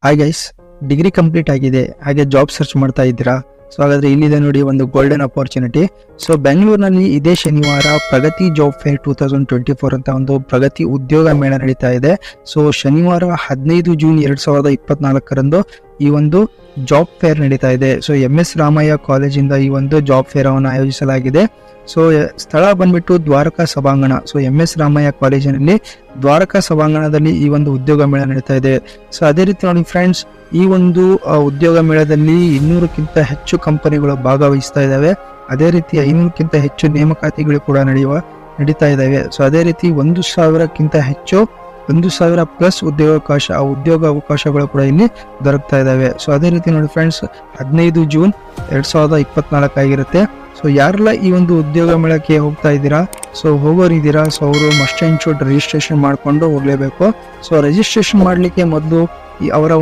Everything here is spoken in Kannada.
ಹಾಯ್ ಗೈಸ್, ಡಿಗ್ರಿ ಕಂಪ್ಲೀಟ್ ಆಗಿದೆ, ಹಾಗೆ ಜಾಬ್ ಸರ್ಚ್ ಮಾಡ್ತಾ ಇದ್ದೀರಾ? ಸೊ ಹಾಗಾದ್ರೆ ಇಲ್ಲಿದೆ ನೋಡಿ ಒಂದು ಗೋಲ್ಡನ್ ಅಪರ್ಚುನಿಟಿ. ಸೊ ಬೆಂಗಳೂರಿನಲ್ಲಿ ಇದೇ ಶನಿವಾರ ಪ್ರಗತಿ ಜಾಬ್ ಫೇರ್ 2024 ಅಂತ ಒಂದು ಪ್ರಗತಿ ಉದ್ಯೋಗ ಮೇಳ ನಡೀತಾ ಇದೆ. ಸೊ ಶನಿವಾರ 15 ಜೂನ್ 2024ರಂದು ಈ ಒಂದು ಜಾಬ್ ಫೇರ್ ನಡೀತಾ ಇದೆ. ಸೊ MS ರಾಮಯ್ಯ ಕಾಲೇಜಿಂದ ಈ ಒಂದು ಜಾಬ್ ಫೇರ್ ಅನ್ನು ಆಯೋಜಿಸಲಾಗಿದೆ. ಸೊ ಸ್ಥಳ ಬಂದ್ಬಿಟ್ಟು ದ್ವಾರಕಾ ಸಭಾಂಗಣ. ಸೊ MS ರಾಮಯ್ಯ ಕಾಲೇಜಿನಲ್ಲಿ ದ್ವಾರಕಾ ಸಭಾಂಗಣದಲ್ಲಿ ಈ ಒಂದು ಉದ್ಯೋಗ ಮೇಳ ನಡೀತಾ ಇದೆ. ಸೊ ಅದೇ ರೀತಿ ನೋಡಿ ಫ್ರೆಂಡ್ಸ್, ಈ ಒಂದು ಉದ್ಯೋಗ ಮೇಳದಲ್ಲಿ 200ಕ್ಕಿಂತ ಹೆಚ್ಚು ಕಂಪನಿಗಳು ಭಾಗವಹಿಸ್ತಾ ಇದ್ದಾವೆ. ಅದೇ ರೀತಿ 500ಕ್ಕಿಂತ ಹೆಚ್ಚು ನೇಮಕಾತಿಗಳು ಕೂಡ ನಡೀತಾ ಇದ್ದಾವೆ. ಸೊ ಅದೇ ರೀತಿ 1,000ಕ್ಕಿಂತ ಹೆಚ್ಚು 1,000 ಪ್ಲಸ್ ಉದ್ಯೋಗ ಅವಕಾಶಗಳು ಕೂಡ ಇಲ್ಲಿ ದೊರಕ್ತಾ ಇದ್ದಾವೆ. ಸೊ ಅದೇ ರೀತಿ ನೋಡಿ ಫ್ರೆಂಡ್ಸ್, 15 ಜೂನ್ 2024 ಆಗಿರುತ್ತೆ. ಸೊ ಯಾರೆಲ್ಲ ಈ ಒಂದು ಉದ್ಯೋಗ ಮೇಳಕ್ಕೆ ಹೋಗ್ತಾ ಇದ್ದೀರಾ, ಸೊ ಹೋಗೋರಿದ್ದೀರಾ, ಸೊ ಅವರು ಮಸ್ಟ್ ಅಂಡ್ ಶುಡ್ ರಿಜಿಸ್ಟ್ರೇಷನ್ ಮಾಡಿಕೊಂಡು ಹೋಗಲೇಬೇಕು. ಸೊ ರಿಜಿಸ್ಟ್ರೇಷನ್ ಮಾಡಲಿಕ್ಕೆ ಮೊದಲು ಅವರ